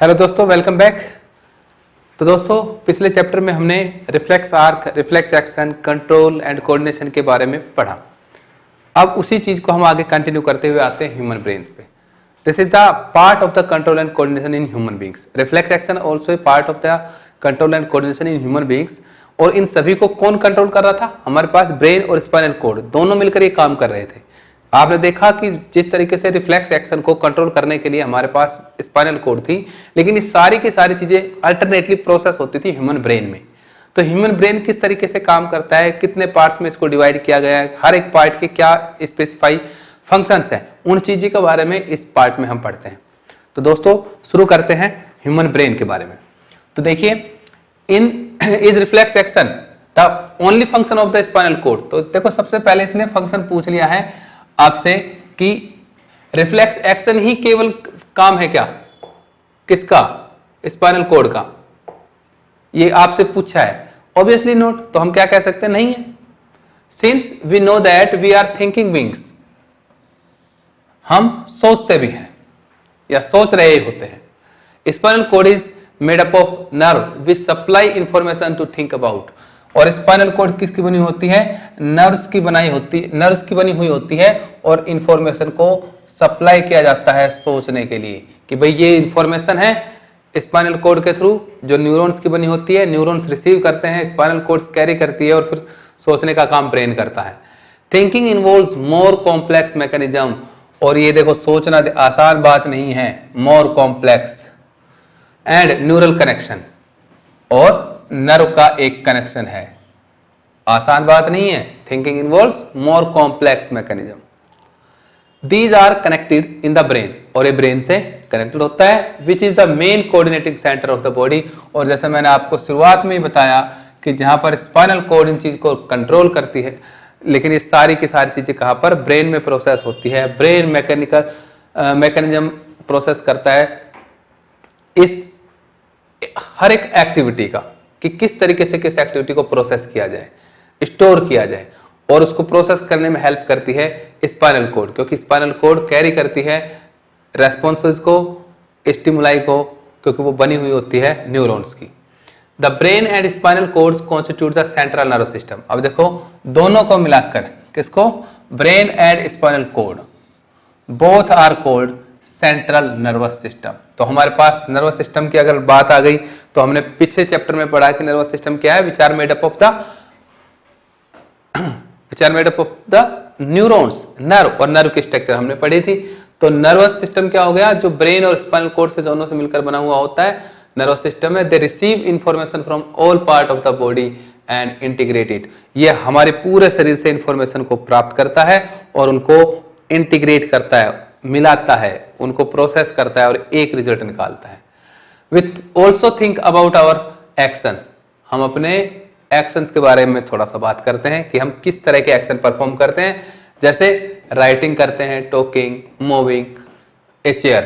Hello दोस्तों, welcome back. तो दोस्तों, पिछले चैप्टर में हमने reflex arc, reflex action, control and coordination के बारे में पढ़ा। अब उसी चीज को हम आगे कंटिन्यू करते हुए आते हैं ह्यूमन ब्रेन्स पे। This is the part of the control and coordination in human beings. Reflex action also a part of the control and coordination in human beings. और इन सभी को कौन कंट्रोल कर रहा था? हमारे पास ब्रेन और स्पाइनल कॉर्ड दोनों मिलकर ये काम कर रहे थे। आपने देखा कि जिस तरीके से रिफ्लेक्स एक्शन को कंट्रोल करने के लिए हमारे पास स्पाइनल कॉर्ड थी, लेकिन ये सारी की सारी चीजें अल्टरनेटली प्रोसेस होती थी ह्यूमन ब्रेन में। तो ह्यूमन ब्रेन किस तरीके से काम करता है, कितने पार्ट्स में इसको डिवाइड किया गया है, हर एक पार्ट के क्या स्पेसिफाई फंक्शंस हैं, उन चीजों के बारे में इस पार्ट में हम पढ़ते हैं। तो दोस्तों, शुरू करते हैं ह्यूमन ब्रेन के बारे में। तो देखिए, in is reflex action the only function of the spinal cord. तो देखो, सबसे पहले इसने फंक्शन पूछ लिया है आपसे कि रिफ्लेक्स एक्शन ही केवल काम है क्या, किसका? स्पाइनल कॉर्ड का। ये आपसे पूछा है। Obviously not. तो हम क्या कह सकते हैं? नहीं है। Since we know that we are thinking beings, हम सोचते भी हैं या सोच रहे होते हैं। Spinal cord is made up of nerve which supply information to think about. और स्पाइनल कॉर्ड किसकी बनी होती है? नर्व्स की बनी हुई होती है और इंफॉर्मेशन को सप्लाई किया जाता है सोचने के लिए कि भाई ये इंफॉर्मेशन है स्पाइनल कॉर्ड के थ्रू, जो न्यूरॉन्स की बनी होती है। न्यूरॉन्स रिसीव करते हैं, स्पाइनल कॉर्ड कैरी करती है और फिर सोचने का काम ब्रेन करता है। Thinking involves more complex mechanism. और ये देखो, सोचना आसान बात नहीं है। More complex and neural connection, और नर्व का एक कनेक्शन है। आसान बात नहीं है। Thinking involves more complex mechanism. These are connected in the brain, और ये ब्रेन से कनेक्टेड होता है, which is the main coordinating centre of the body. और जैसे मैंने आपको शुरुआत में ही बताया कि जहां पर स्पाइनल कॉर्ड इन चीज को कंट्रोल करती है, लेकिन ये सारी की सारी चीजें कहां पर? ब्रेन में प्रोसेस होती है। ब्रेन मैकेनिज्म प्रोसेस करता है इस हर एक एक्टिविटी का, कि किस तरीके से किस एक्टिविटी को प्रोसेस किया जाए, स्टोर किया जाए। और उसको प्रोसेस करने में हेल्प करती है स्पाइनल कॉर्ड, क्योंकि स्पाइनल कॉर्ड कैरी करती है रेस्पॉन्सेज को, स्टिमुलाई को, क्योंकि वो बनी हुई होती है न्यूरॉन्स की। The brain and spinal cords constitute the central nervous system. अब देखो, दोनों को मिलाकर, किसको? Brain and spinal cord, both are called central nervous system. तो हमारे पास नर्वस सिस्टम की अगर बात आ गई, तो हमने पिछले चैप्टर में पढ़ा कि नर्वस सिस्टम क्या है? Which are made up of the neurons, nerve, और नर्व की स्ट्रक्चर हमने पढ़ी थी। तो नर्वस सिस्टम क्या हो गया? जो ब्रेन और स्पाइनल कॉर्ड से दोनों से मिलकर बना हुआ होता है, नर्वस सिस्टम है। They receive information from all part of the body and integrate it. ये हमारे पूरे शरीर से इंफॉर्मेशन को प्राप्त करता है और उनको इंटीग्रेट करता है, मिलाता है, उनको प्रोसेस करता है और एक रिजल्ट निकालता है। With also think about our actions. हम अपने एक्शंस के बारे में थोड़ा सा बात करते हैं कि हम किस तरह के एक्शन परफॉर्म करते हैं, जैसे राइटिंग करते हैं, talking, moving a chair,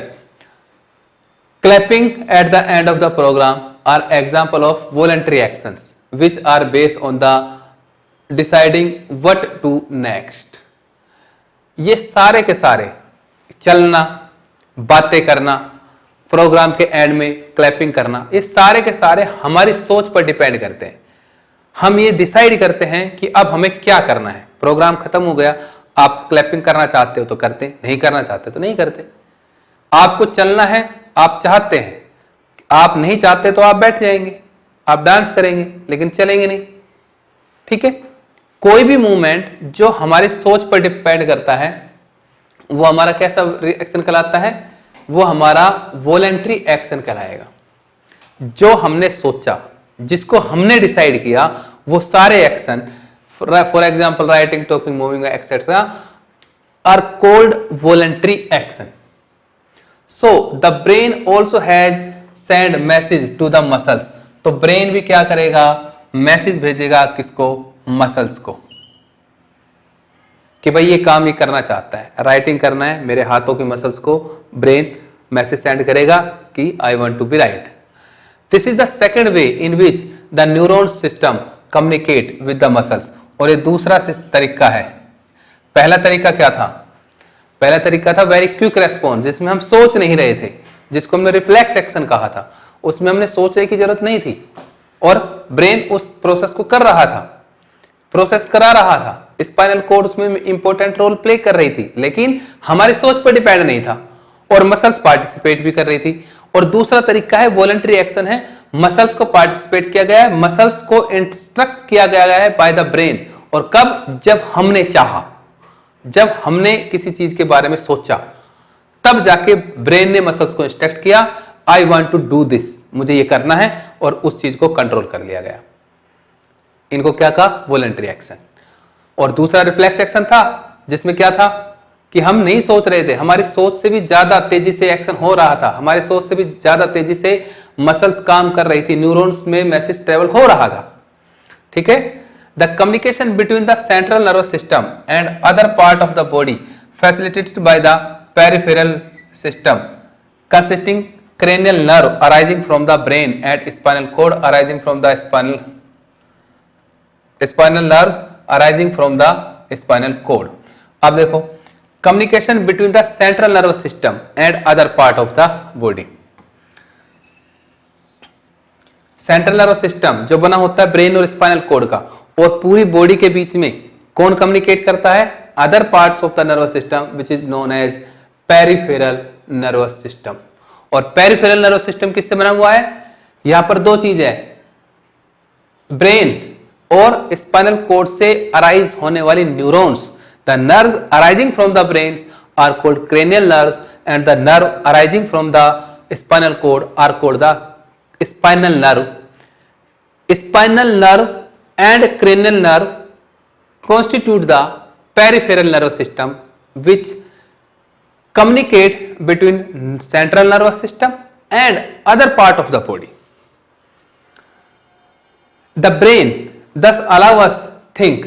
clapping at the end of the programme are example of voluntary actions which are based on the deciding what to next. ये सारे के सारे, चलना, बातें करना, प्रोग्राम के एंड में क्लैपिंग करना, ये सारे के सारे हमारी सोच पर डिपेंड करते हैं। हम ये डिसाइड करते हैं कि अब हमें क्या करना है। प्रोग्राम खत्म हो गया, आप क्लैपिंग करना चाहते हो तो करते, नहीं करना चाहते तो नहीं करते। आपको चलना है, आप चाहते हैं, आप नहीं चाहते तो आप बैठ जाएंगे, आप डांस करेंगे, लेकिन चलेंगे नहीं। ठीक है? कोई भी मूवमेंट जो हमारी सोच पर डिपेंड करता है, वो हमारा कैसा एक्शन कहलाता है? वो हमारा वॉलंटरी एक्शन कहलाएगा। जो हमने सोचा, जिसको हमने डिसाइड किया, वो सारे action, for example writing, talking, moving etcetera, are called voluntary action. So the brain also has send message to the muscles. तो ब्रेन भी क्या करेगा? मैसेज भेजेगा, किसको? मसल्स को, कि भाई ये काम ये करना चाहता है, राइटिंग करना है, मेरे हाथों की मसल्स को ब्रेन मैसेज सेंड करेगा कि I want to be right. This is the second way in which the neuron system communicate with the muscles. और ये दूसरा तरीका है। पहला तरीका क्या था? पहला तरीका था वेरी क्विक रेस्पॉन्स, जिसमें हम सोच नहीं रहे थे, जिसको हमने रिफ्लेक्स एक्शन कहा था, उसमें हमने सोचने की जरूरत नहीं थी और ब्रेन उस प्रोसेस को कर रहा था, प्रोसेस करा रहा था। स्पाइनल कॉर्ड उसमें इंपॉर्टेंट रोल प्ले कर रही थी, लेकिन हमारी सोच पर डिपेंड नहीं था और मसल्स पार्टिसिपेट भी कर रही थी। और दूसरा तरीका है वॉलंटरी एक्शन है, मसल्स को पार्टिसिपेट किया गया है, मसल्स को इंस्ट्रक्ट किया गया है बाय द ब्रेन। और कब? जब हमने चाहा, जब हमने किसी चीज के बारे में सोचा, तब जाके ब्रेन ने मसल्स को इंस्ट्रक्ट किया, I want to do this, मुझे ये करना है, और उस चीज को कंट्रोल कर लिया गया। इनको क्या कहा? Voluntary action. और दूसरा रिफ्लेक्स एक्शन था, जिसमें क्या था कि हम नहीं सोच रहे थे, हमारी सोच से भी ज्यादा तेजी से एक्शन हो रहा था, हमारी सोच से भी ज्यादा तेजी से मसल्स काम कर रही थी, न्यूरॉन्स में मैसेज ट्रेवल हो रहा था। ठीक है। The communication between the central nervous system and other part of the body facilitated by the peripheral system consisting cranial nerve arising from the brain and spinal cord arising from the spinal nerves arising from the spinal cord। अब देखो, communication between the central nervous system and other part of the body। Central nervous system जो बना होता है brain और spinal cord का, और पूरी बॉडी के बीच में कौन कम्युनिकेट करता है? Other parts of the nervous system which is known as peripheral nervous system. और पेरिफेरल नर्वस सिस्टम किससे बना हुआ है? यहां पर दो चीज है, ब्रेन और स्पाइनल कोड से अराइज होने वाली neurons. The nerves arising from the brain are called cranial nerves and the nerve arising from the spinal cord are called the spinal nerve. Spinal nerve and cranial nerve constitute the peripheral nervous system which communicate between central nervous system and other part of the body। The brain thus allow us think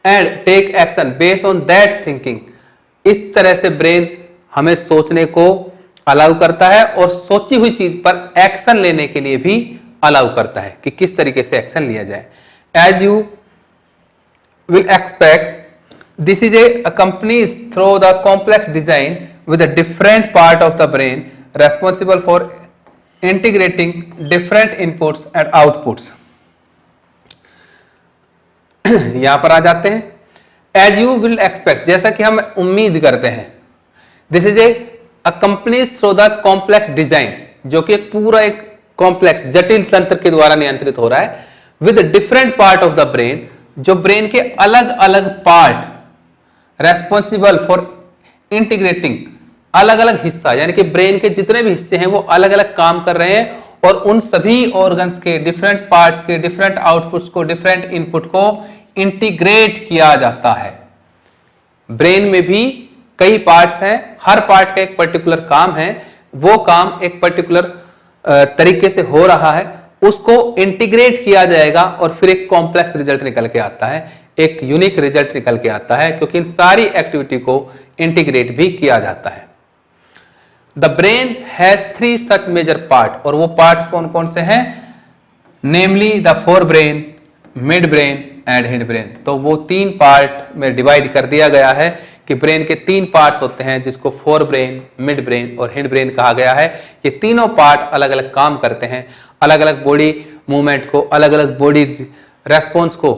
and take action based on that thinking। इस तरह से brain हमें सोचने को allow करता है और सोची हुई चीज पर एक्शन लेने के लिए भी अलाउ करता है कि किस तरीके से एक्शन लिया जाए। As you will expect, this is accompanies through the complex design with a different part of the brain responsible for integrating different inputs and outputs। यहां पर आ जाते हैं, as you will expect, जैसा कि हम उम्मीद करते हैं। This is accompanies through the complex design, जो कि पूरा एक कॉम्प्लेक्स जटिल तंत्र के द्वारा नियंत्रित हो रहा है, with different part of the brain, जो ब्रेन के अलग अलग पार्ट रेस्पॉन्सिबल फॉर इंटीग्रेटिंग, अलग अलग हिस्सा, यानी कि ब्रेन के जितने भी हिस्से हैं वो अलग अलग काम कर रहे हैं और उन सभी ऑर्गन्स के डिफरेंट पार्ट्स के डिफरेंट आउटपुट्स को, डिफरेंट इनपुट को इंटीग्रेट किया जाता है। ब्रेन में भी कई पार्ट्स हैं, हर पार्ट का एक पर्टिकुलर काम है, वो काम एक पर्टिकुलर तरीके से हो रहा है, उसको इंटीग्रेट किया जाएगा और फिर एक कॉम्प्लेक्स रिजल्ट निकल के आता है, एक यूनिक रिजल्ट निकल के आता है, क्योंकि इन सारी एक्टिविटी को इंटीग्रेट भी किया जाता है। The brain has 3 such major part, और वो पार्ट्स कौन कौन से हैं? Namely the fore brain, mid brain and hind brain. तो वो 3 पार्ट में डिवाइड कर दिया गया है कि ब्रेन के 3 पार्ट्स होते हैं, जिसको फोर ब्रेन, मिड ब्रेन और हिंड ब्रेन कहा गया है। ये तीनों पार्ट अलग अलग काम करते हैं, अलग अलग बॉडी मूवमेंट को, अलग अलग बॉडी रेस्पॉन्स को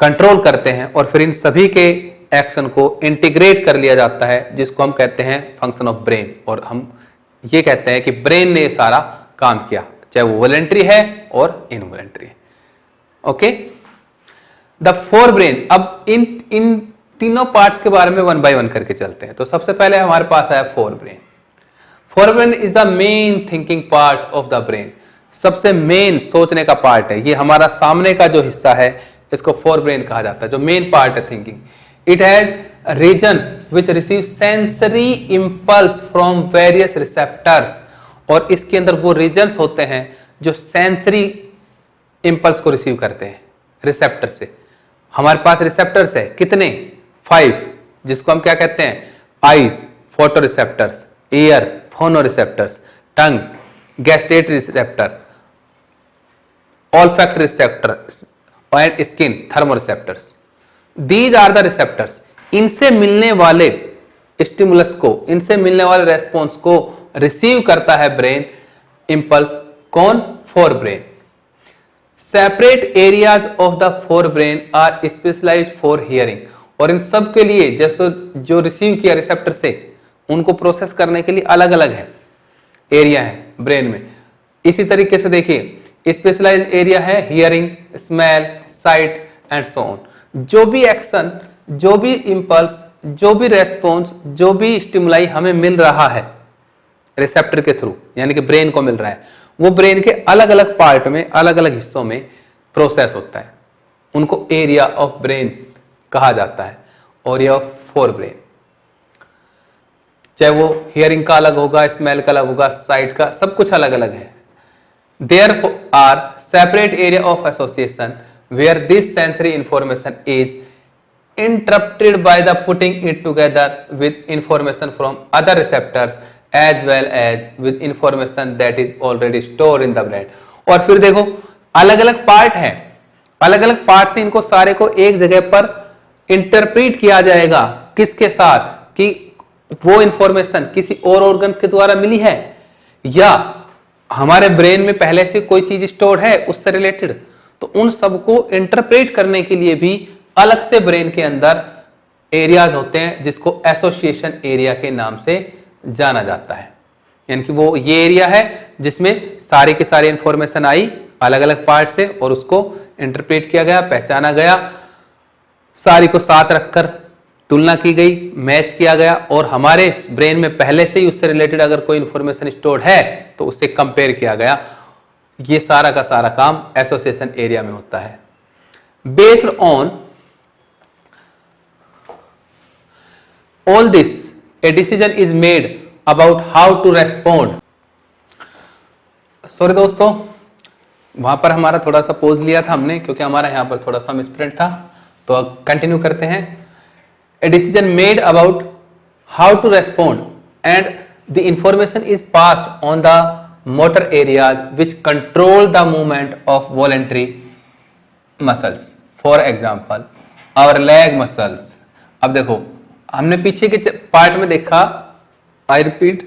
कंट्रोल करते हैं, और फिर इन सभी के एक्शन को इंटीग्रेट कर लिया जाता है, जिसको हम कहते हैं फंक्शन ऑफ ब्रेन। और हम ये कहते हैं कि ब्रेन ने सारा काम किया, चाहे वो वॉलंटरी है और इनवॉलंटरी है। Okay, the fore brain. अब इन तीनों पार्ट्स के बारे में 1 बाय 1 करके चलते हैं। तो सबसे पहले हमारे पास आया fore brain. Fore brain is the main thinking part of the brain. सबसे मेन सोचने का पार्ट है, ये हमारा सामने का जो हिस्सा है इसको फोर ब्रेन कहा जाता है, जो मेन पार्ट है thinking. It has regions which receive sensory impulse from various receptors, और इसके अंदर वो रीजन्स होते हैं जो सेंसरी इंपल्स को रिसीव करते हैं रिसेप्टर से। हमारे पास रिसेप्टर्स है कितने? 5, जिसको हम क्या कहते हैं? Eyes, photo receptors, ear, phono receptors, tongue, gustatory receptor, olfactory receptors and skin thermoreceptors। These are the receptors। इनसे मिलने वाले स्टिमुलस को, इनसे मिलने वाले रेस्पॉन्स को रिसीव करता है ब्रेन इंपल्स। कौन? Fore brain. Separate areas of the fore brain are specialised for hearing. और इन सब के लिए जैसे जो रिसीव किया रिसेप्टर से, उनको प्रोसेस करने के लिए अलग अलग है एरिया है ब्रेन में। इसी तरीके से देखिए स्पेशलाइज्ड एरिया है hearing, smell, site and so on. जो भी एक्शन, जो भी इंपल्स, जो भी रेस्पॉन्स, जो भी स्टिमुलाई हमें मिल रहा है रिसेप्टर के थ्रू, यानी कि ब्रेन को मिल रहा है, वो ब्रेन के अलग अलग पार्ट में, अलग अलग हिस्सों में प्रोसेस होता है। उनको एरिया ऑफ ब्रेन कहा जाता है, एरिया ऑफ फोर ब्रेन। चाहे वो हियरिंग का अलग होगा, स्मेल का अलग होगा, साइट का, सब कुछ अलग अलग है। There are separate area of association where this sensory information is interrupted by the putting it together with information from other receptors as well as with information that is already stored in the brain। और फिर देखो अलग अलग part है, अलग अलग part से इनको सारे को एक जगह पर इंटरप्रीट किया जाएगा। किसके साथ? कि वो इंफॉर्मेशन किसी और ऑर्गन्स के द्वारा मिली है या हमारे ब्रेन में पहले से कोई चीज स्टोर है उससे रिलेटेड, तो उन सबको इंटरप्रेट करने के लिए भी अलग से ब्रेन के अंदर एरियाज होते हैं जिसको एसोसिएशन एरिया के नाम से जाना जाता है। यानी कि वो ये एरिया है जिसमें सारी की सारी इंफॉर्मेशन आई अलग अलग पार्ट से और उसको इंटरप्रेट किया गया, पहचाना गया, सारी को साथ रखकर तुलना की गई, मैच किया गया और हमारे ब्रेन में पहले से ही उससे रिलेटेड अगर कोई इंफॉर्मेशन स्टोर्ड है तो उससे कंपेयर किया गया। ये सारा का सारा काम एसोसिएशन एरिया में होता है। Based on all this a decision is made about how to respond। Sorry दोस्तों, वहां पर हमारा थोड़ा सा पोज लिया था हमने क्योंकि हमारा यहां पर थोड़ा सा मिसप्रिंट था, तो कंटिन्यू करते हैं। a decision made about how to respond and the information is passed on the motor areas which control the movement of voluntary muscles, for example our leg muscles। अब देखो हमने पीछे के पार्ट में देखा, आई रिपीट,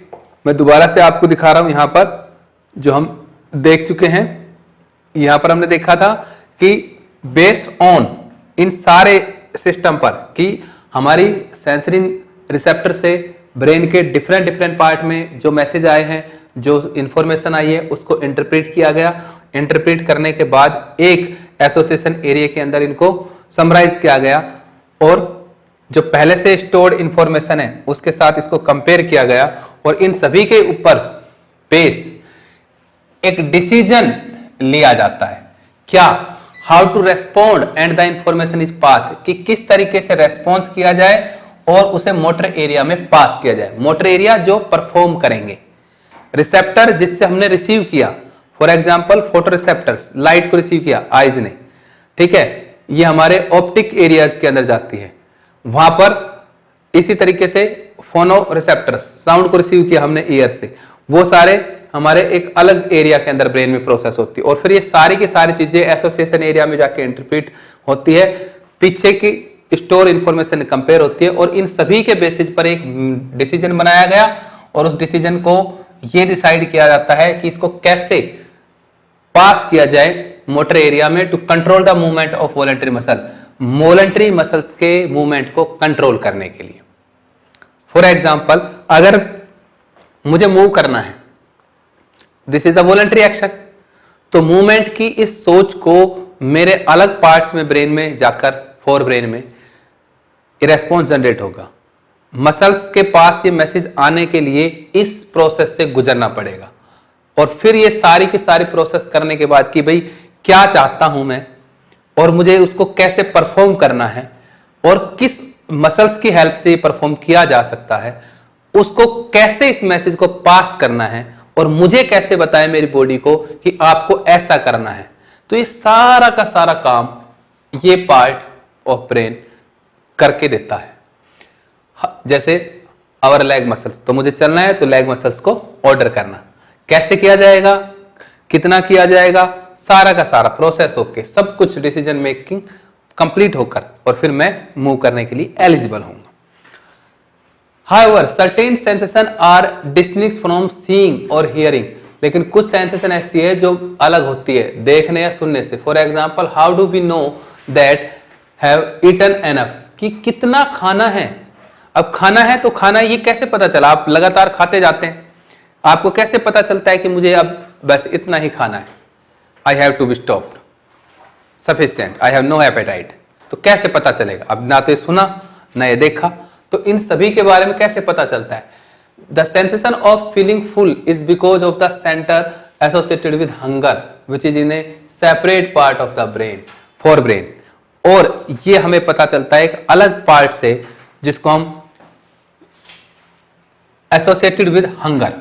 मैं दोबारा से आपको दिखा रहा हूं यहां पर जो हम देख चुके हैं। यहां पर हमने देखा था कि बेस्ड ऑन इन सारे सिस्टम पर कि हमारी सेंसरी रिसेप्टर से ब्रेन के डिफरेंट डिफरेंट पार्ट में जो मैसेज आए हैं, जो इंफॉर्मेशन आई है, उसको इंटरप्रेट किया गया। इंटरप्रेट करने के बाद एक एसोसिएशन एरिया के अंदर इनको समराइज किया गया और जो पहले से स्टोर्ड इंफॉर्मेशन है उसके साथ इसको कंपेयर किया गया और इन सभी के ऊपर बेस एक डिसीजन लिया जाता है। क्या? How to respond and the information is passed, कि किस तरीके से रेस्पॉन्स किया जाए और उसे मोटर एरिया में पास किया जाए। मोटर एरिया जो परफॉर्म करेंगे, रिसेप्टर जिससे हमने रिसीव किया, for example photo receptors, light को रिसीव किया आइज ने, ठीक है, ये हमारे ऑप्टिक एरियाज के अंदर जाती है। वहां पर इसी तरीके से फोनो रिसेप्टर्स, साउंड को रिसीव किया हमने ईयर से, वो सारे हमारे एक अलग एरिया के अंदर ब्रेन में प्रोसेस होती है और फिर ये सारी की सारी चीजें एसोसिएशन एरिया में जाके इंटरप्रेट होती है, पीछे की स्टोर इंफॉर्मेशन कंपेयर होती है और इन सभी के बेसिस पर एक डिसीजन बनाया गया और उस डिसीजन को ये डिसाइड किया जाता है कि इसको कैसे पास किया जाए मोटर एरिया में to control the movement of voluntary muscle, voluntary muscles के मूवमेंट को कंट्रोल करने के लिए। फॉर एग्जाम्पल अगर मुझे मूव करना है, this is a voluntary action, तो मूवमेंट की इस सोच को मेरे अलग पार्ट्स में ब्रेन में जाकर फोर ब्रेन में रिस्पॉन्स जनरेट होगा। मसल्स के पास ये मैसेज आने के लिए इस प्रोसेस से गुजरना पड़ेगा और फिर ये सारी की सारी प्रोसेस करने के बाद कि भाई क्या चाहता हूं मैं और मुझे उसको कैसे परफॉर्म करना है और किस मसल्स की हेल्प से परफॉर्म किया जा सकता है, उसको कैसे इस मैसेज को पास करना है और मुझे कैसे बताएं मेरी बॉडी को कि आपको ऐसा करना है। तो ये सारा का सारा काम ये पार्ट ऑफ ब्रेन करके देता है। जैसे आवर लेग मसल्स, तो मुझे चलना है तो लेग मसल्स को ऑर्डर करना, कैसे किया जाएगा, कितना किया जाएगा, सारा का सारा प्रोसेस होके सब कुछ डिसीजन मेकिंग कंप्लीट होकर और फिर मैं मूव करने के लिए एलिजिबल होऊंगा। However, certain sensation are distinct from seeing or hearing. लेकिन कुछ सेंसेशन ऐसी है जो अलग होती है देखने या सुनने से. For example, how do we know that have eaten enough, कि कितना खाना है. अब खाना है तो खाना ये कैसे पता चला? आप लगातार खाते जाते हैं, आपको कैसे पता चलता है कि मुझे अब बस इतना ही खाना है? I have to be stopped, sufficient, I have no appetite. तो कैसे पता चलेगा? अब ना तो ये सुना ना ये देखा, तो इन सभी के बारे में कैसे पता चलता है? The sensation of feeling full is because of the centre associated with hunger which is in A separate part of the brain, for brain. और ये हमें पता चलता है एक अलग पार्ट से जिसको हम associated with hunger,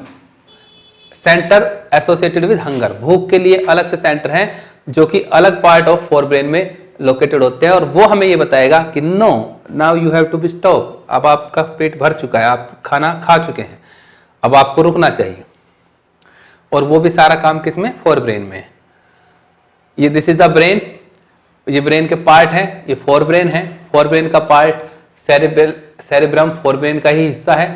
centre associated with hunger, भूख के लिए अलग से सेंटर हैं जो कि अलग पार्ट ऑफ फोर ब्रेन में लोकेटेड होते हैं. और वो हमें ये बताएगा कि no, now you have to be stop, अब आपका पेट भर चुका है, आप खाना खा चुके हैं, अब आपको रुकना चाहिए. और वो भी सारा काम किसमें? फोर ब्रेन में. ये दिस इज द ब्रेन, ये ब्रेन के पार्ट हैं, ये फोर ब्रेन है. फोर ब्रेन का पार्ट सेरेब्रम फोर ब्रेन का ही हिस्सा है,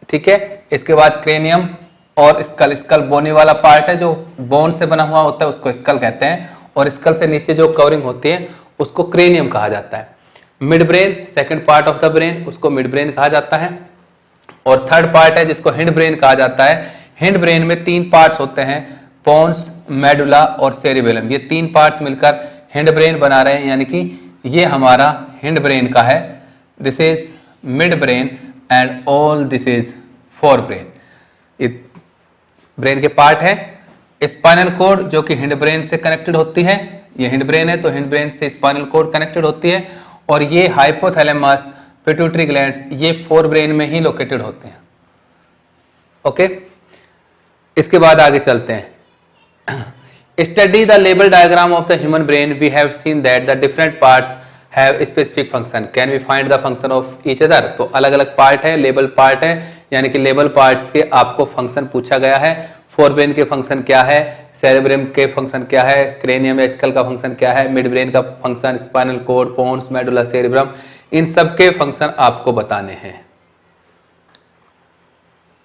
ठीक है. इसके बाद क्रेनियम और स्कल, स्कल बोनी वाला पार्ट है जो बोन से बना हुआ होता है, उसको स्कल कहते हैं. और स्कल से नीचे जो कवरिंग होती है उसको क्रेनियम कहा जाता है. Mid brain, second part of the brain, उसको मिड ब्रेन कहा जाता है. और थर्ड पार्ट है जिसको हिंड ब्रेन कहा जाता है. हिंड ब्रेन में तीन पार्ट्स होते हैं, पोन्स, मेडुला और सेरिबेलम. ये तीन पार्ट्स मिलकर हिंड ब्रेन बना रहे हैं, यानी कि ये हमारा हिंड ब्रेन का है. This is mid brain and all this is fore brain. ये ब्रेन के पार्ट है. स्पाइनल कोड जो कि हिंड ब्रेन से कनेक्टेड होती है, ये हिंड ब्रेन है तो हिंड ब्रेन से स्पाइनल कोड कनेक्टेड होती है. और ये हाइपोथैलेमस, पिट्यूटरी ग्लैंड्स, ये फोर ब्रेन में ही लोकेटेड होते हैं. ओके, इसके बाद आगे चलते हैं. Study the label diagram of the human brain, we have seen that the different parts have specific function, can we find the function of each other. तो अलग अलग पार्ट है, लेबल पार्ट है, यानी कि लेबल पार्ट्स के आपको function पूछा गया है. फोर ब्रेन के फंक्शन क्या है, सेरेब्रम के फंक्शन क्या है, क्रेनियम या स्कल का फंक्शन क्या है, मिड ब्रेन का function, spinal cord, pons, medulla, cerebrum, इन सब के फंक्शन आपको बताने हैं.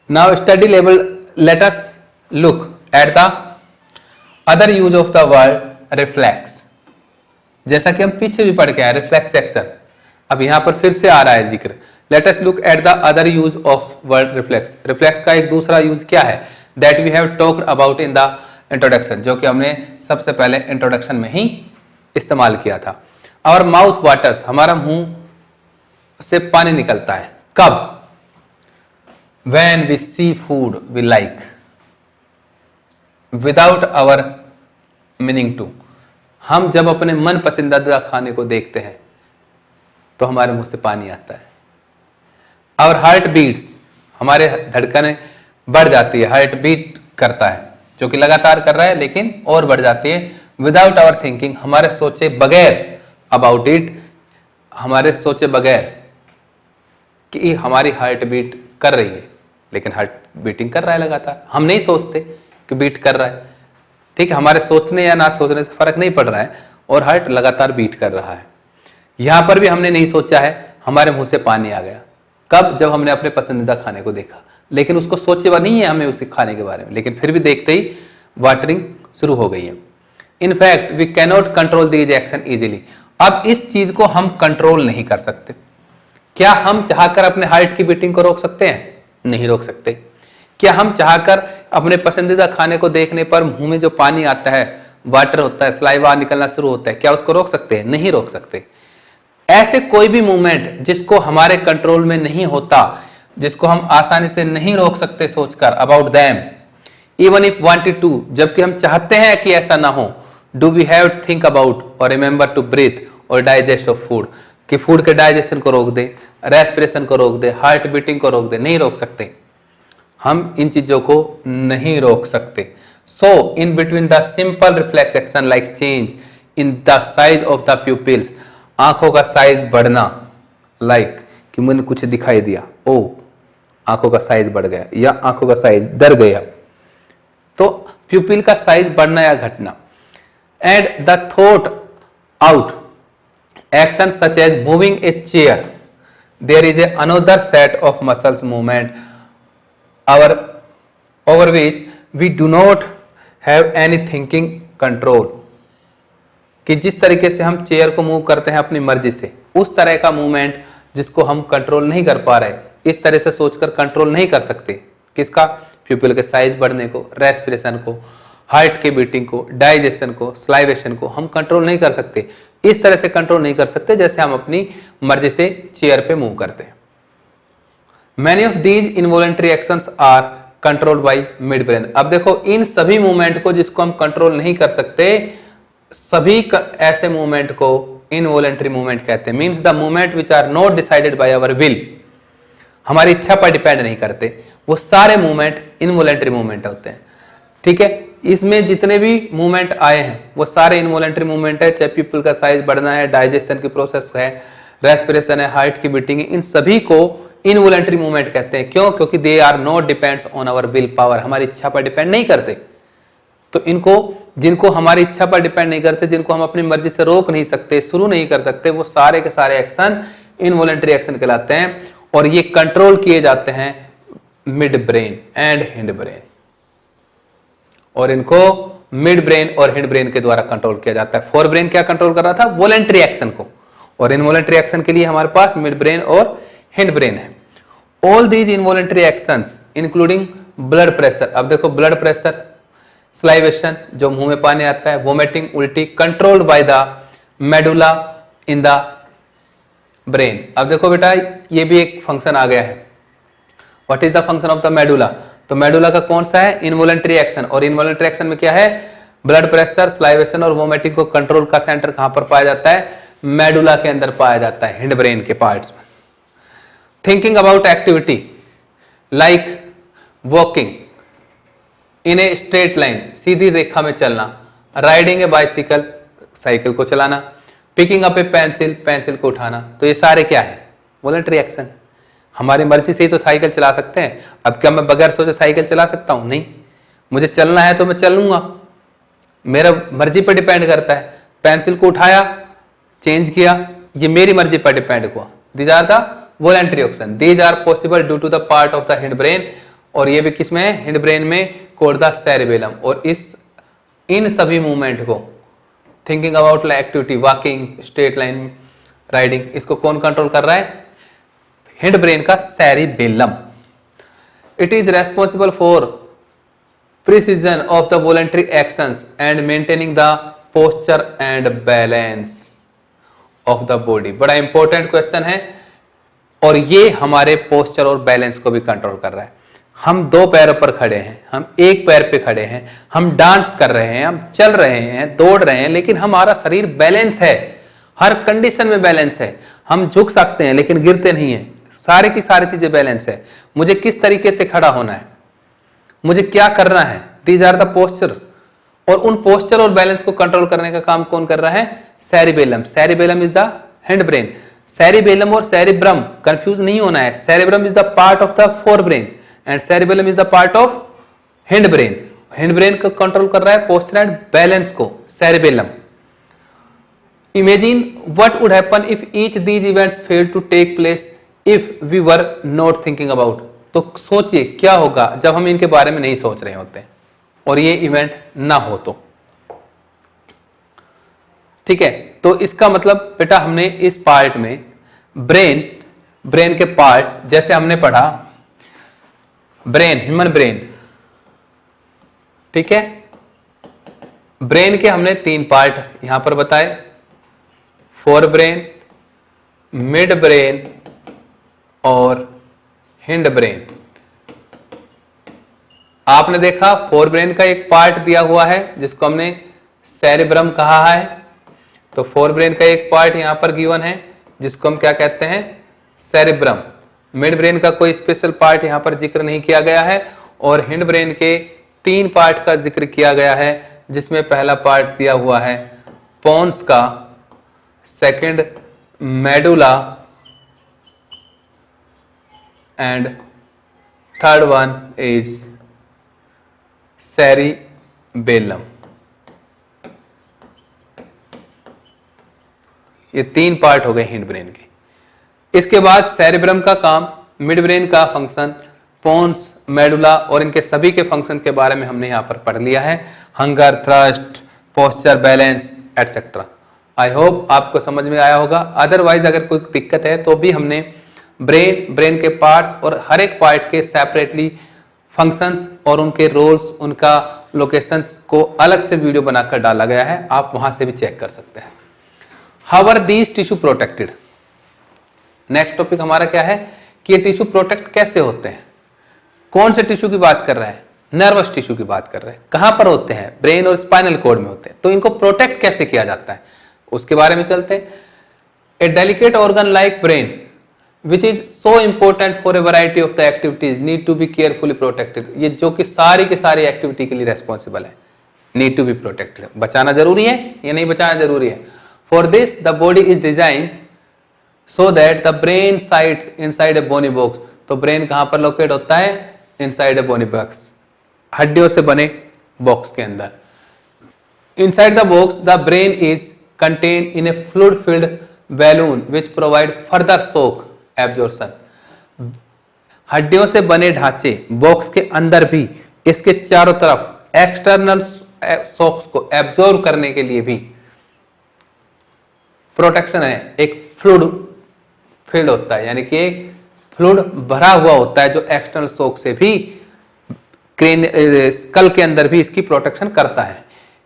Now study level, let us look at the other use of the word reflex. जैसा कि हम पीछे भी पढ़ के आए, रिफ्लेक्स एक्शन, अब यहां पर फिर से आ रहा है जिक्र. Let us look at the other use of word reflex. Reflex का एक दूसरा यूज क्या है? That we have talked about in the introduction, जो कि हमने सबसे पहले इंट्रोडक्शन में ही इस्तेमाल किया था. आवर माउथ वाटर्स, हमारा मुंह से पानी निकलता है. कब? When we see food we like without our meaning to. हम जब अपने मन पसंदीदा खाने को देखते हैं तो हमारे मुंह से पानी आता है. आवर हार्ट बीट्स, हमारे धड़कनें बढ़ जाती है, हार्ट बीट करता है, जो कि लगातार कर रहा है लेकिन और बढ़ जाती है. विदाउट आवर थिंकिंग, हमारे सोचे बगैर, अबाउट इट, हमारे सोचे बगैर कि हमारी हार्ट बीट कर रही है, लेकिन हार्ट बीटिंग कर रहा है लगातार. हम नहीं सोचते कि बीट कर रहा है, ठीक है, हमारे सोचने या ना सोचने से फर्क नहीं पड़ रहा है और हार्ट लगातार बीट कर रहा है. यहां पर भी हमने नहीं सोचा है, हमारे मुंह से पानी आ गया. कब? जब हमने अपने पसंदीदा खाने को देखा, लेकिन उसको सोचे हुआ नहीं है हमें उसे खाने के बारे में, लेकिन फिर भी देखते ही वाटरिंग शुरू हो गई है. In fact we cannot control these action easily. अब इस चीज को हम कंट्रोल नहीं कर सकते. क्या हम चाहकर अपने हार्ट की बीटिंग को रोक सकते हैं? नहीं रोक सकते. क्या हम चाहकर अपने पसंदीदा खाने को देखने पर मुंह में जो पानी आता है, वाटर होता है, सलाइवा निकलना शुरू होता है, क्या उसको रोक सकते हैं? नहीं रोक सकते. ऐसे कोई भी मूवमेंट जिसको हमारे कंट्रोल में नहीं होता, जिसको हम आसानी से नहीं रोक सकते सोचकर, about them, even if wanted to, जबकि हम चाहते हैं कि ऐसा ना हो, do we have think about और रिमेंबर टू ब्रीथ और डाइजेस्ट ऑफ फूड, कि फूड के डाइजेशन को रोक दे, रेस्पिरेशन को रोक दे, हार्ट बीटिंग को रोक दे. नहीं रोक सकते, हम इन चीजों को नहीं रोक सकते. So in between the simple reflex action like change in the size of the pupils, आंखों का साइज बढ़ना, लाइक कि मुझे कुछ दिखाई दिया, ओ आंखों का साइज बढ़ गया, या आंखों का साइज डर गया, तो प्यूपिल का साइज बढ़ना या घटना. And the thought out action such as moving a chair, there is a another set of muscles movement our over which we do not have any thinking control, कि जिस तरीके से हम चेयर को मूव करते हैं अपनी मर्जी से, उस तरह का मूवमेंट जिसको हम कंट्रोल नहीं कर पा रहे, इस तरह से सोचकर कंट्रोल नहीं कर सकते। किसका? प्यूपिल के साइज बढ़ने को, रेस्पिरेशन को, हार्ट के बीटिंग को, डाइजेशन को, स्लाइवेशन को हम कंट्रोल नहीं कर सकते। इस तरह से कंट्रोल नहीं कर सकते जैसे हम अपनी मर्जी से चेयर पे मूव करते हैं। Many of these involuntary actions are controlled by mid brain. अब देखो, इन सभी मूवमेंट को जिसको हम कंट्रोल नहीं कर सकते, सभी ऐसे मूवमेंट को इनवॉलेंट्री मूवमेंट कहते हैं। Means the movement which are not decided by our will, हमारी इच्छा पर डिपेंड नहीं करते, वो सारे मूवमेंट इनवॉलेंट्री मूवमेंट होते हैं। ठीक है, इसमें जितने भी मूवमेंट आए हैं वो सारे इनवॉलेंट्री मूवमेंट है, चाहे पीपल का साइज बढ़ना है, डाइजेशन की प्रोसेस है, रेस्पिरेशन है, हार्ट की बीटिंग है, इन सभी को इनवॉलेंट्री मूवमेंट कहते हैं। क्यों? क्योंकि they are not depends on our will power, हमारी इच्छा पर डिपेंड नहीं करते। तो इनको, जिनको हमारी इच्छा पर डिपेंड नहीं करते, जिनको हम अपनी मर्जी से रोक नहीं सकते, शुरू नहीं कर सकते, वो सारे के सारे एक्शन इनवॉलेंट्री एक्शन कहलाते हैं। और ये कंट्रोल किए जाते हैं mid brain and hind brain, और इनको मिड ब्रेन और हिंड ब्रेन के द्वारा कंट्रोल किया जाता है। फोर ब्रेन क्या कंट्रोल कर रहा था? वॉलेंट्री एक्शन को, और इनवॉलेंट्री एक्शन के लिए हमारे पास मिड ब्रेन और हिंड ब्रेन है। All these involuntary actions including blood pressure. अब देखो, ब्लड प्रेशर, स्लाइवेशन जो मुंह में पानी आता है, वोमिटिंग, उल्टी, controlled by the medulla in the brain. अब देखो बेटा, ये भी एक फंक्शन आ गया है। What is the function of the medulla? तो मेडुला का कौन सा है? Involuntary action. और इनवॉलेंट्री एक्शन में क्या है? ब्लड प्रेशर, स्लाइवेशन और वोमिटिंग को कंट्रोल का सेंटर कहां पर पाया जाता है? मेडुला के अंदर पाया जाता है, हिंड ब्रेन के पार्ट्स में। Thinking about activity like walking in a straight line, सीधी रेखा में चलना, राइडिंग ए बाइसिकल, साइकिल को चलाना, picking up a pencil, pencil को उठाना, तो ये सारे क्या है? Voluntary action. हमारी मर्जी से ही तो साइकिल चला सकते हैं। अब क्या मैं बगैर सोचे साइकिल चला सकता हूं? नहीं, मुझे चलना है तो मैं चलूंगा, मेरा मर्जी पर डिपेंड करता है। पेंसिल को उठाया, चेंज किया, ये मेरी मर्जी पर डिपेंड हुआ। These are the voluntary action, these are possible due to the part of the hind brain, और ये भी किसमें है? हिंड ब्रेन में, कॉल्ड द सेरिबेलम। और इन सभी मूवमेंट को, thinking about activity, walking, straight line, riding, इसको कौन कंट्रोल कर रहा है? हिंड ब्रेन का cerebellum. It is responsible for precision of the voluntary actions and maintaining the posture and balance of the body. बड़ा इंपॉर्टेंट क्वेश्चन है, और ये हमारे पोस्चर और बैलेंस को भी कंट्रोल कर रहा है। हम दो पैरों पर खड़े हैं, हम एक पैर पे खड़े हैं, हम डांस कर रहे हैं, हम चल रहे हैं, दौड़ रहे हैं, लेकिन हमारा शरीर बैलेंस है, हर कंडीशन में बैलेंस है। हम झुक सकते हैं लेकिन गिरते नहीं हैं, सारी की सारी चीजें बैलेंस है। मुझे किस तरीके से खड़ा होना है, मुझे क्या करना है, दीज आर द पोस्चर। और उन पोस्चर और बैलेंस को कंट्रोल करने का काम कौन कर रहा है? Cerebellum. Cerebellum is the hind brain. Cerebellum और सेरिब्रम कंफ्यूज नहीं होना है। Cerebrum is the part of the fore brain and cerebellum is the part of hind brain. Hind brain को कंट्रोल कर रहा है पोस्चर एंड बैलेंस को cerebellum. Imagine what would happen if each these events fail to take place if we were not thinking about. तो सोचिए क्या होगा जब हम इनके बारे में नहीं सोच रहे होते और ये इवेंट ना हो तो। ठीक है, तो इसका मतलब बेटा हमने इस पार्ट में ब्रेन के पार्ट, जैसे हमने पढ़ा ब्रेन, ह्यूमन ब्रेन, ठीक है, ब्रेन के हमने तीन पार्ट यहां पर बताए, फोर ब्रेन, मिड ब्रेन और हिंड ब्रेन। आपने देखा फोर ब्रेन का एक पार्ट दिया हुआ है जिसको हमने सेरिब्रम कहा है, तो फोर ब्रेन का एक पार्ट यहां पर गिवन है जिसको हम क्या कहते हैं? सेरिब्रम। मिड ब्रेन का कोई स्पेशल पार्ट यहां पर जिक्र नहीं किया गया है, और हिंड ब्रेन के तीन पार्ट का जिक्र किया गया है, जिसमें पहला पार्ट दिया हुआ है पोन्स का, second medulla and third one is cerebellum. ये तीन पार्ट हो गए हिंड ब्रेन के। इसके बाद सेरेब्रम का काम, मिड ब्रेन का फंक्शन, पोन्स, मेडुला और इनके सभी के फंक्शन के बारे में हमने यहाँ पर पढ़ लिया है। Hunger, thrust, posture, balance etcetera. I hope आपको समझ में आया होगा। अदरवाइज अगर कोई दिक्कत है तो भी हमने ब्रेन के पार्ट्स और हर एक पार्ट के सेपरेटली फंक्शंस और उनके रोल्स, उनका लोकेशंस को अलग से वीडियो बनाकर डाला गया है, आप वहां से भी चेक कर सकते हैं। How are these tissue protected? Next topic हमारा क्या है कि ये टिश्यू प्रोटेक्ट कैसे होते हैं। कौन से टिश्यू की बात कर रहा है? नर्वस टिश्यू की बात कर रहे हैं। कहां पर होते हैं? ब्रेन और स्पाइनल कॉर्ड में होते हैं। तो इनको प्रोटेक्ट कैसे किया जाता है उसके बारे में चलते हैं। A delicate organ like brain which is so important for a variety of the activities need to be carefully protected। ये जो कि सारी की सारी एक्टिविटी के लिए रेस्पॉन्सिबल है, need to be protected। बचाना जरूरी है या नहीं बचाना जरूरी है? For this the body is designed so that the brain sites inside a bony box। तो ब्रेन कहां पर लोकेट होता है? inside a bony box, हड्डियों से बने बॉक्स के अंदर। Inside the box the brain is contained in a fluid filled balloon which provide further shock absorption. हड्डियों से बने ढांचे बॉक्स के अंदर भी इसके चारों तरफ एक्सटर्नल शॉक्स को एब्जॉर्ब करने के लिए भी प्रोटेक्शन है। एक फ्लूइड फील्ड होता है, यानी कि एक फ्लूइड भरा हुआ होता है जो एक्सटर्नल शॉक से भी स्कल के अंदर भी इसकी प्रोटेक्शन करता है।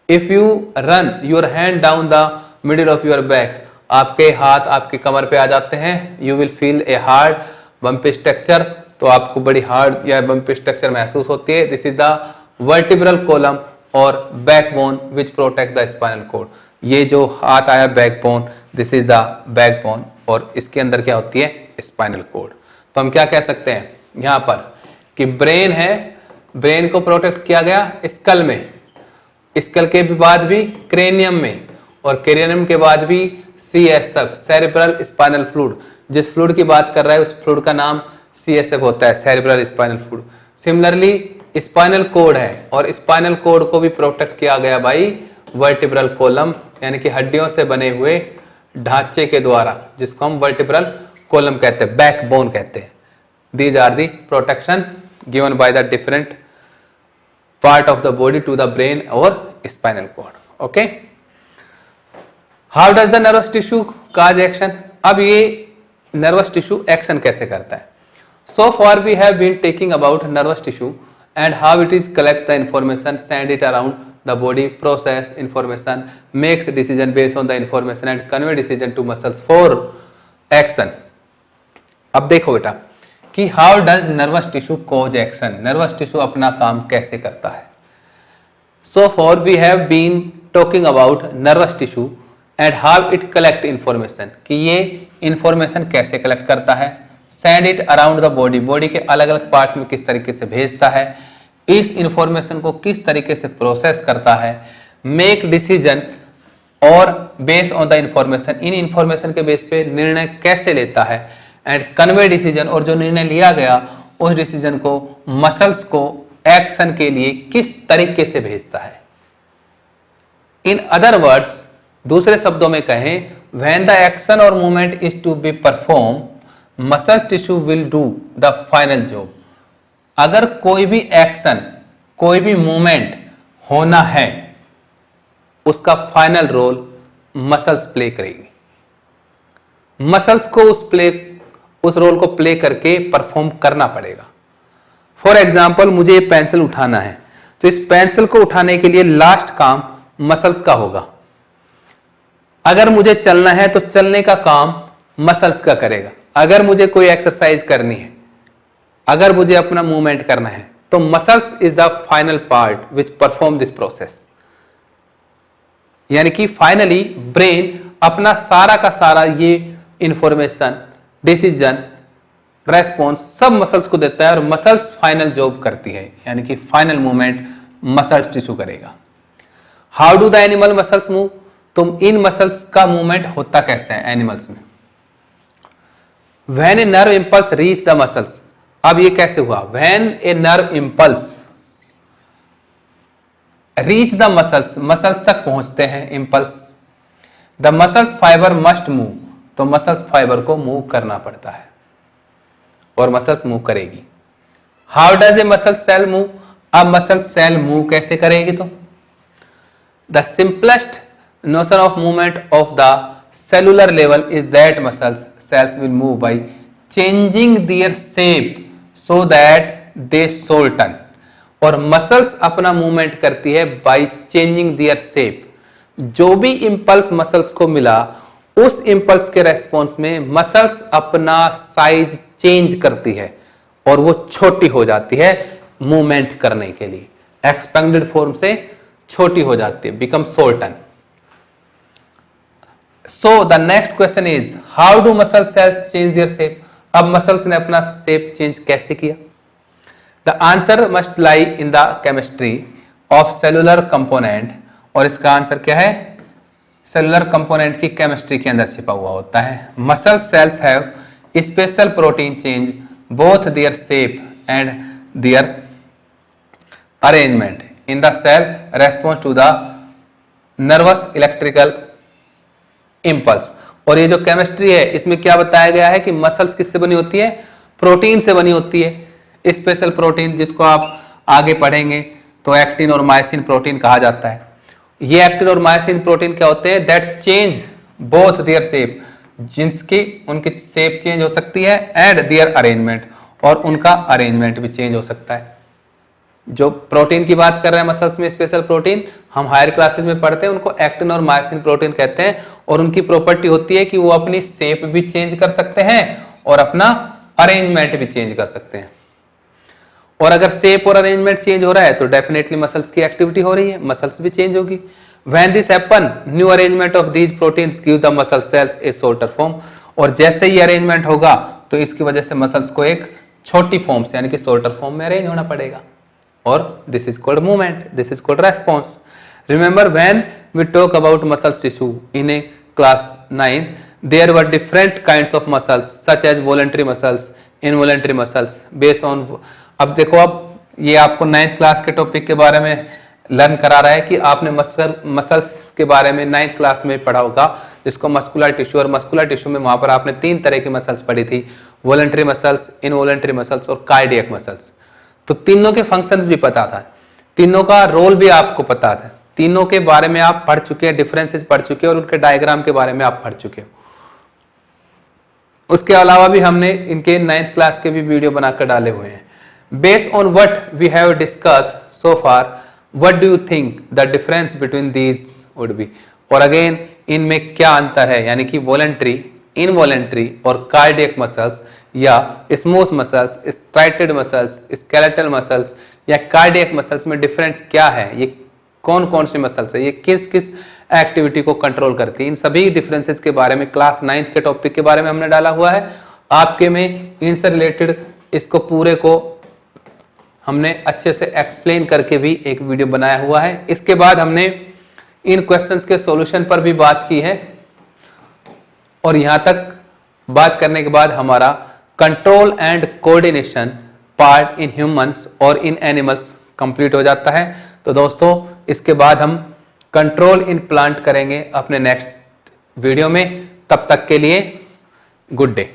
If you run your hand down the middle of your back, आपके हाथ आपकी कमर पे आ जाते हैं, you will feel a hard bumpy structure. तो आपको बड़ी हार्ड या बम्पी स्ट्रक्चर महसूस होती है। This is the vertebral column और backbone which protect the spinal cord. ये जो हाथ आया backbone, this is the backbone और इसके अंदर क्या होती है? Spinal cord. तो हम क्या कह सकते हैं यहाँ पर कि ब्रेन है, ब्रेन को प्रोटेक्ट किया गया स्कल में, स्कल के बाद भी क्रेनियम में और क्रेनियम के बाद भी CSF सेरेब्रल स्पाइनल फ्लूइड। जिस फ्लूइड की बात कर रहा है उस फ्लूइड का नाम CSF होता है, cerebral spinal fluid. Similarly spinal cord है और स्पाइनल कॉर्ड को भी प्रोटेक्ट किया गया बाई वर्टिब्रल कॉलम, यानी कि हड्डियों से बने हुए ढांचे के द्वारा, जिसको हम वर्टिब्रल कॉलम कहते हैं, बैकबोन कहते हैं। These are the protection given by the different part of the body to the brain और spinal cord. Okay, how does the nervous tissue cause action? अब ये नर्वस टिश्यू एक्शन कैसे करता है? So for we have been talking about nervous tissue and how it is collect the information, send it around the body, process information, makes decision based on the information and convey decision to muscles for action. अब देखो बेटा कि how does nervous tissue cause action, nervous tissue अपना काम कैसे करता है। So for we have been talking about nervous tissue and how it collect information, कि ये इंफॉर्मेशन कैसे कलेक्ट करता है, send it around the body, body के अलग अलग पार्ट्स में किस तरीके से भेजता है, इस इंफॉर्मेशन को किस तरीके से प्रोसेस करता है, मेक डिसीजन और based on the information, in information के बेस पे निर्णय कैसे लेता है, एंड कन्वे डिसीजन, और जो निर्णय लिया गया उस डिसीजन को मसल्स को एक्शन के लिए किस तरीके से भेजता है। इन अदर वर्ड्स, दूसरे शब्दों में कहें, when the action or movement is to be performed, muscle tissue will do the final job। अगर कोई भी एक्शन, कोई भी मूवमेंट होना है, उसका फाइनल रोल मसल्स प्ले करेगी। मसल्स को उस रोल को प्ले करके परफॉर्म करना पड़ेगा। फॉर एग्जाम्पल, मुझे ये पेंसिल उठाना है, तो इस पेंसिल को उठाने के लिए लास्ट काम मसल्स का होगा। अगर मुझे चलना है तो चलने का काम मसल्स का करेगा। अगर मुझे कोई एक्सरसाइज करनी है, अगर मुझे अपना मूवमेंट करना है, तो muscles is the final part which perform this process. यानी कि फाइनली ब्रेन अपना सारा का सारा ये इंफॉर्मेशन, डिसीजन, रेस्पॉन्स सब मसल्स को देता है और मसल्स फाइनल जॉब करती है, यानी कि फाइनल मूवमेंट मसल्स टिश्यू करेगा। How do the animal muscles move? तुम इन मसल्स का मूवमेंट होता कैसे है एनिमल्स में? When a nerve impulse reach the muscles. अब ये कैसे हुआ? When a nerve impulse reach the muscles, muscles तक पहुंचते हैं impulse, the muscles fibre must move, तो मसल्स फाइबर को मूव करना पड़ता है और मसल्स मूव करेगी। How does a muscle cell move? अब मसल सेल मूव कैसे करेगी? तो the simplest notion of movement of the cellular level is that muscles cells will move by changing their shape so that they shorten। और muscles अपना movement करती है by changing their shape. जो भी impulse muscles को मिला उस impulse के रेस्पॉन्स में मसल्स अपना साइज चेंज करती है और वो छोटी हो जाती है मूवमेंट करने के लिए। एक्सपेंडेड फॉर्म से छोटी हो जाती है, become shorten. So the next question is how do muscle cells change their shape? अब मसल्स ने अपना शेप चेंज कैसे किया? The answer must lie in the chemistry of cellular component। और इसका आंसर क्या है? सेलुलर कंपोनेंट की केमिस्ट्री के अंदर छिपा हुआ होता है। Muscle cells have special protein change both their shape and their arrangement in the cell response to the nervous electrical impulse. और ये जो केमिस्ट्री है इसमें क्या बताया गया है कि मसल्स किससे बनी होती है? प्रोटीन से बनी होती है। स्पेशल प्रोटीन जिसको आप आगे पढ़ेंगे तो एक्टिन और मायोसिन प्रोटीन कहा जाता है। ये एक्टिन और मायोसिन प्रोटीन क्या होते हैं? That change both their shape, जिसकी उनकी शेप चेंज हो सकती है, एंड देयर अरेंजमेंट, और उनका अरेंजमेंट भी चेंज हो सकता है। जो प्रोटीन की बात कर रहे हैं मसल्स में, स्पेशल प्रोटीन हम हायर क्लासेस में पढ़ते हैं, उनको एक्टिन और मायोसिन प्रोटीन कहते हैं। और उनकी प्रॉपर्टी होती है कि वो अपनी शेप भी चेंज कर सकते हैं और अपना अरेंजमेंट भी चेंज कर सकते हैं। और अगर शेप और अरेंजमेंट चेंज हो रहा है तो डेफिनेटली मसल्स की एक्टिविटी हो रही है, मसल्स भी चेंज होगी। When this happen new arrangement of these proteins give the muscle cells A shorter form. और जैसे ही अरेंजमेंट होगा तो इसकी वजह से मसल्स को एक छोटी फॉर्म से यानी कि शॉर्टर फॉर्म में अरेंज होना पड़ेगा। और this is called movement, this is called response. Remember when we talk about muscles tissue in a class 9 there were different kinds of muscles such as voluntary muscles, involuntary muscles based on. अब देखो, अब ये आपको 9th class के topic के बारे में learn करा रहा है कि आपने मसल्स के बारे में 9th क्लास में पढ़ा होगा, जिसको मस्कुलर टिश्यू। और मस्कुलर टिश्यू में वहां पर आपने 3 तरह की मसल्स पढ़ी थी, वॉलंटरी मसल्स, इनवॉलंटरी मसल्स और कार्डियक मसल्स। तो तीनों के फंक्शंस भी पता था, तीनों का रोल भी आपको पता था, तीनों के बारे में आप पढ़ चुके हैं, डिफरेंसेस पढ़ चुके हैं और उनके डायग्राम के बारे में आप पढ़ चुके हो। उसके अलावा भी हमने इनके 9th क्लास के भी वीडियो बनाकर डाले हुए हैं। Based on what we have discussed so far, what do you think the difference between these would be? और अगेन इनमें क्या अंतर है, यानी कि वॉलंटरी, इनवॉलंटरी और कार्डियक मसल्स या smooth muscles, striated muscles, skeletal muscles या कार्डियक मसल्स में डिफरेंस क्या है? ये कौन कौन सी मसल्स है, ये किस किस एक्टिविटी को कंट्रोल करती है? इन सभी डिफरेंसेस के बारे में क्लास 9th के टॉपिक के बारे में हमने डाला हुआ है। आपके में इनसे रिलेटेड इसको पूरे को हमने अच्छे से एक्सप्लेन करके भी एक वीडियो बनाया हुआ है। इसके बाद हमने इन क्वेश्चंस के सॉल्यूशन पर भी बात की है। और यहां तक बात करने के बाद हमारा control and coordination part in humans और इन एनिमल्स कंप्लीट हो जाता है। तो दोस्तों, इसके बाद हम कंट्रोल इन प्लांट करेंगे अपने नेक्स्ट वीडियो में। तब तक के लिए गुड डे।